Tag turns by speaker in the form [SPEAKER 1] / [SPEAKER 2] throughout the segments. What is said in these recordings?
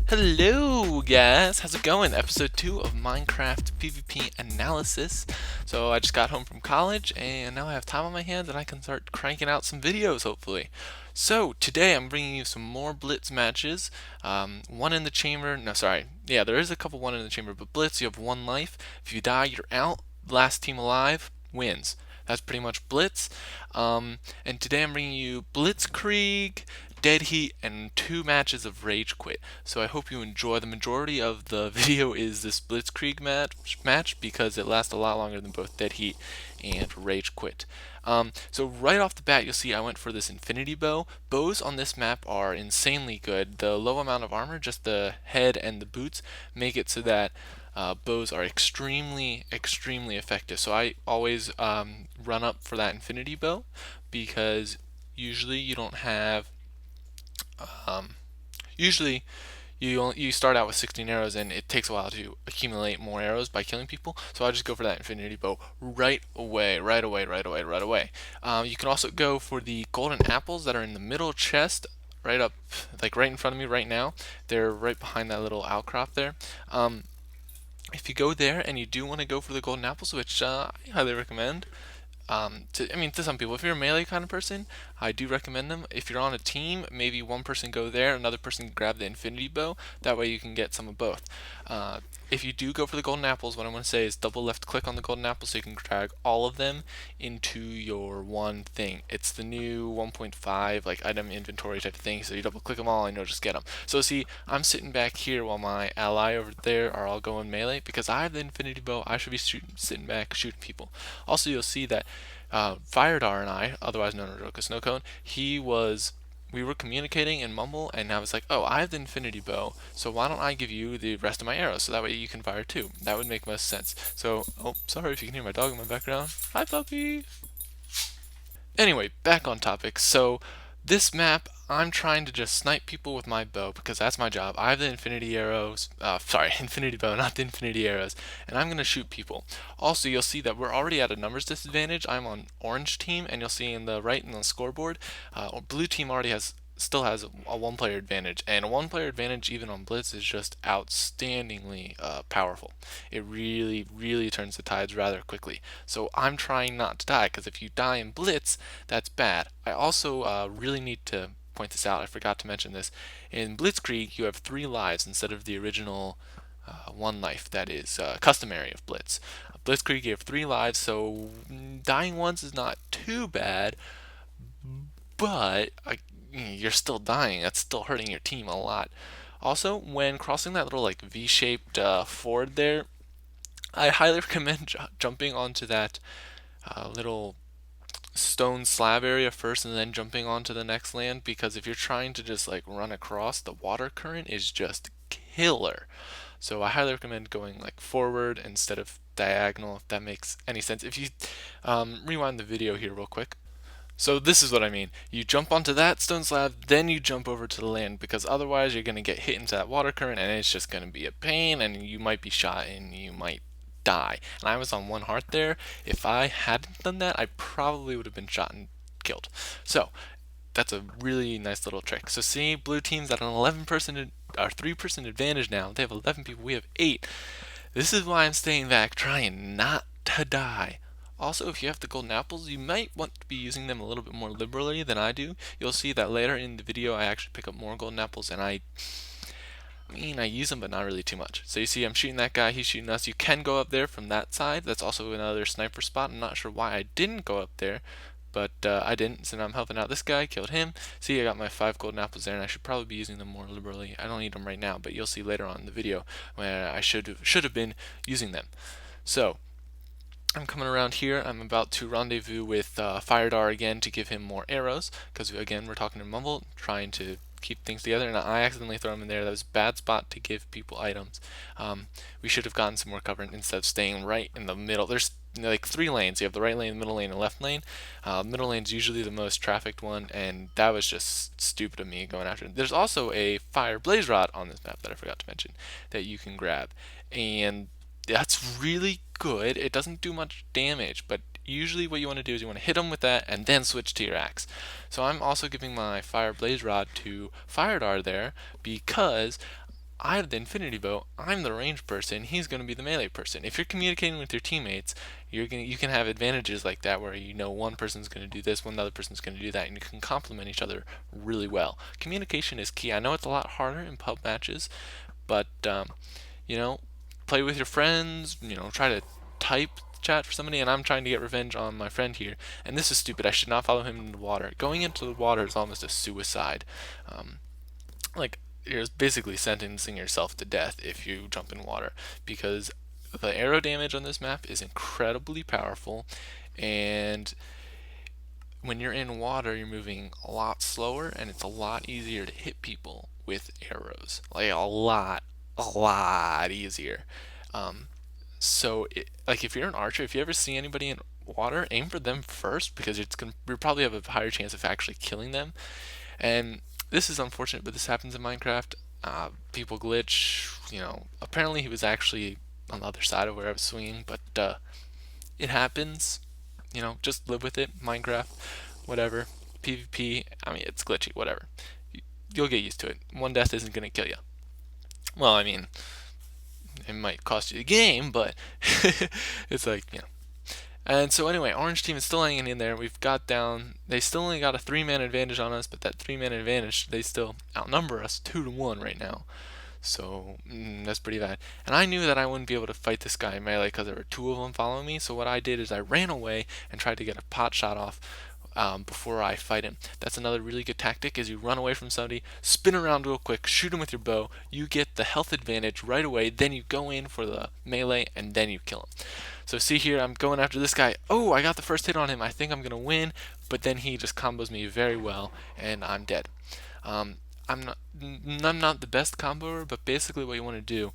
[SPEAKER 1] Hello guys, how's it going? Episode 2 of Minecraft PvP analysis. So I just got home from college and now I have time on my hands and I can start cranking out some videos hopefully. So today I'm bringing you some more Blitz matches. One in the chamber, no sorry, yeah there is a couple one in the chamber, but Blitz you have one life. If you die you're out, last team alive wins. That's pretty much Blitz. And today I'm bringing you Blitzkrieg, Dead Heat, and 2 matches of Rage Quit. So I hope you enjoy. The majority of the video is this Blitzkrieg match because it lasts a lot longer than both Dead Heat and Rage Quit. So right off the bat, you'll see I went for this Infinity Bow. Bows on this map are insanely good. The low amount of armor, just the head and the boots, make it so that bows are extremely effective. So I always run up for that Infinity Bow because usually you don't have um, usually you start out with 16 arrows and it takes a while to accumulate more arrows by killing people. So I just go for that Infinity Bow right away, right away, right away, right away. You can also go for the golden apples that are in the middle chest, right up, like right in front of me right now. They're right behind that little outcrop there. If you go there and you do want to go for the golden apples, which I highly recommend, to some people, if you're a melee kind of person, I do recommend them. If you're on a team, maybe one person go there, another person grab the Infinity Bow. That way you can get some of both. If you do go for the golden apples, what I want to say is double left click on the golden apples so you can drag all of them into your one thing. It's the new 1.5 like item inventory type of thing. So you double click them all and you'll just get them. So see, I'm sitting back here while my ally over there are all going melee because I have the Infinity Bow. I should be sitting back shooting people. Also, you'll see that Firedar and I, otherwise known as Roka Snowcone, we were communicating in Mumble, and I was like, oh, I have the Infinity Bow, so why don't I give you the rest of my arrows, so that way you can fire too. That would make most sense. So, oh, sorry if you can hear my dog in my background. Hi, puppy! Anyway, back on topic. So, this map, I'm trying to just snipe people with my bow because that's my job. I have the infinity arrows, infinity bow, not the infinity arrows, and I'm going to shoot people. Also, you'll see that we're already at a numbers disadvantage. I'm on orange team, and you'll see in the right in the scoreboard, blue team already still has a one player advantage, and a one player advantage even on blitz is just outstandingly powerful. It really turns the tides rather quickly. So I'm trying not to die because if you die in blitz, that's bad. I also really need to point this out. I forgot to mention this. In Blitzkrieg, you have 3 lives instead of the original 1 life that is customary of Blitz. Blitzkrieg, you have 3 lives, so dying once is not too bad, but you're still dying. That's still hurting your team a lot. Also, when crossing that little like V-shaped ford there, I highly recommend jumping onto that little stone slab area first and then jumping onto the next land because if you're trying to just like run across, the water current is just killer. So I highly recommend going like forward instead of diagonal if that makes any sense. If you rewind the video here real quick. So this is what I mean. You jump onto that stone slab, then you jump over to the land because otherwise you're going to get hit into that water current and it's just going to be a pain and you might be shot and you might die. And I was on 1 heart there. If I hadn't done that, I probably would have been shot and killed. So that's a really nice little trick. So see, blue team's at an 11-person or 3-person advantage now. They have 11 people. We have 8. This is why I'm staying back, trying not to die. Also, if you have the golden apples, you might want to be using them a little bit more liberally than I do. You'll see that later in the video I actually pick up more golden apples and I use them but not really too much. So you see I'm shooting that guy, he's shooting us. You can go up there from that side. That's also another sniper spot. I'm not sure why I didn't go up there, but I didn't, so now I'm helping out this guy, killed him. See, I got my 5 golden apples there, and I should probably be using them more liberally. I don't need them right now, but you'll see later on in the video where I should have been using them. So, I'm coming around here. I'm about to rendezvous with Firedar again to give him more arrows, because again, we're talking to Mumble, trying to keep things together, and I accidentally throw him in there. That was a bad spot to give people items. We should have gotten some more cover instead of staying right in the middle. There's like 3 lanes. You have the right lane, the middle lane, and left lane. Middle lane's usually the most trafficked one, and that was just stupid of me going after it. There's also a fire blaze rod on this map that I forgot to mention that you can grab, and that's really good. It doesn't do much damage, but usually what you want to do is you want to hit them with that and then switch to your axe. So I'm also giving my fire blaze rod to Firedar there because I have the infinity bow. I'm the range person. He's going to be the melee person. If you're communicating with your teammates, you can have advantages like that where you know one person's going to do this, one other person's going to do that, and you can complement each other really well. Communication is key. I know it's a lot harder in pub matches, but you know, play with your friends. You know, try to type chat for somebody, and I'm trying to get revenge on my friend here. And this is stupid. I should not follow him into the water. Going into the water is almost a suicide. Um, like you're basically sentencing yourself to death if you jump in water because the arrow damage on this map is incredibly powerful, and when you're in water you're moving a lot slower and it's a lot easier to hit people with arrows, like a lot easier. um, like if you're an archer, if you ever see anybody in water, aim for them first because you probably have a higher chance of actually killing them. And this is unfortunate, but this happens in Minecraft. People glitch. Apparently he was actually on the other side of where I was swinging, but it happens. Just live with it. Minecraft, whatever. PvP, I mean, it's glitchy, whatever. You'll get used to it. One death isn't going to kill you. Well, I mean, it might cost you the game, but it's like, And so anyway, orange team is still hanging in there. We've got down. They still only got a 3-man advantage on us, but that 3-man advantage, they still outnumber us 2-1 right now. So that's pretty bad. And I knew that I wouldn't be able to fight this guy in melee because there were two of them following me. So what I did is I ran away and tried to get a pot shot off before I fight him. That's another really good tactic: is you run away from somebody, spin around real quick, shoot him with your bow. You get the health advantage right away. Then you go in for the melee and then you kill him. So see here, I'm going after this guy. Oh, I got the first hit on him. I think I'm gonna win, but then he just combos me very well, and I'm dead. Um, I'm not the best comboer, but basically what you want to do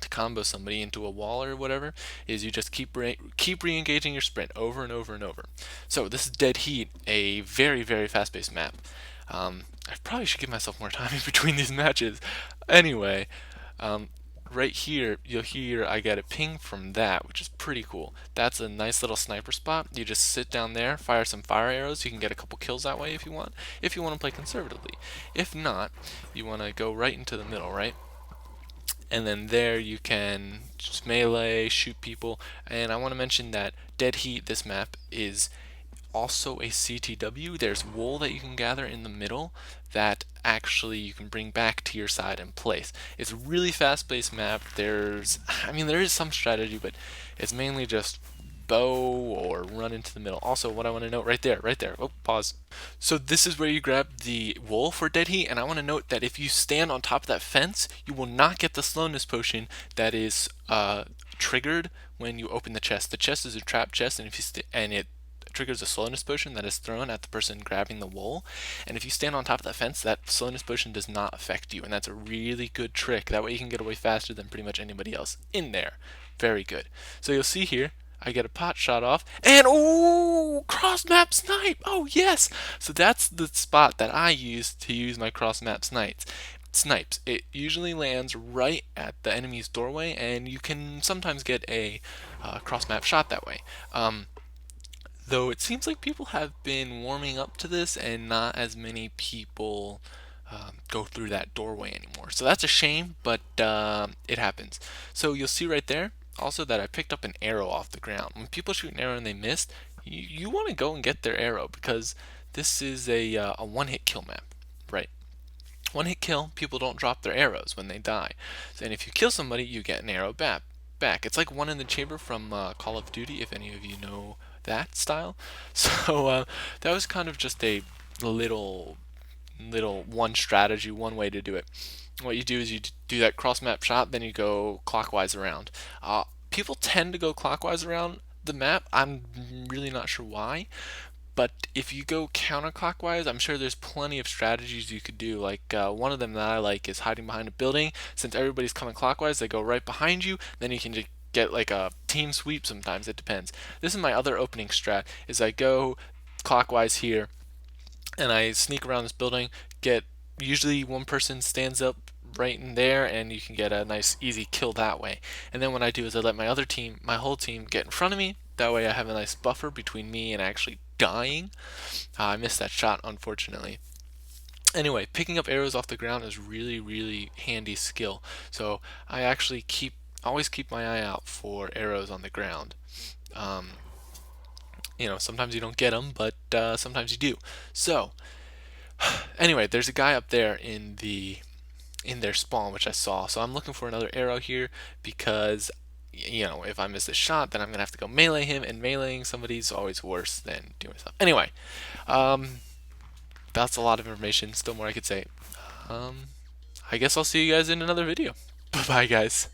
[SPEAKER 1] to combo somebody into a wall or whatever is you just keep re-engaging your sprint over and over and over. So this is Dead Heat, a very very fast-paced map. I probably should give myself more time in between these matches. Anyway, um, right here you'll hear I get a ping from that, which is pretty cool. That's a nice little sniper spot. You just sit down there, fire some fire arrows. You can get a couple kills that way if you want. If you want to play conservatively. If not, you want to go right into the middle, right? And then there you can just melee, shoot people. And I want to mention that Dead Heat, this map, is also a CTW. There's wool that you can gather in the middle that actually you can bring back to your side and place. It's a really fast-paced map. There is some strategy, but it's mainly just bow or run into the middle. Also, what I want to note right there. Oh, pause. So this is where you grab the wool for Dead Heat, and I want to note that if you stand on top of that fence, you will not get the slowness potion that is triggered when you open the chest. The chest is a trap chest, and it triggers a slowness potion that is thrown at the person grabbing the wool. And if you stand on top of that fence, that slowness potion does not affect you, and that's a really good trick. That way you can get away faster than pretty much anybody else in there. Very good. So you'll see here, I get a pot shot off, and oh, cross map snipe! Oh yes! So that's the spot that I use to use my cross map snipes. It usually lands right at the enemy's doorway, and you can sometimes get a cross map shot that way. Though it seems like people have been warming up to this, and not as many people go through that doorway anymore. So that's a shame, but it happens. So you'll see right there also that I picked up an arrow off the ground. When people shoot an arrow and they missed, you want to go and get their arrow, because this is a one-hit kill map, right? One-hit kill, people don't drop their arrows when they die. And if you kill somebody, you get an arrow back. It's like One in the Chamber from Call of Duty, if any of you know that style. So that was kind of just a little one strategy, one way to do it. What you do is you do that cross map shot, then you go clockwise around. People tend to go clockwise around the map. I'm really not sure why, but if you go counterclockwise, I'm sure there's plenty of strategies you could do. Like one of them that I like is hiding behind a building. Since everybody's coming clockwise, they go right behind you. Then you can just get like a team sweep. Sometimes it depends. This is my other opening strat: is I go clockwise here, and I sneak around this building. Usually one person stands up right in there, and you can get a nice easy kill that way. And then what I do is I let my whole team, get in front of me. That way I have a nice buffer between me and actually dying. I missed that shot, unfortunately. Anyway, picking up arrows off the ground is really, really handy skill. So I actually always keep my eye out for arrows on the ground. Um, sometimes you don't get them, but sometimes you do. So anyway, there's a guy up there in their spawn, which I saw. So I'm looking for another arrow here because, if I miss a shot, then I'm gonna have to go melee him, and meleeing somebody's always worse than doing stuff. Anyway, um, that's a lot of information. Still more I could say. Um, I guess I'll see you guys in another video. Bye bye, guys.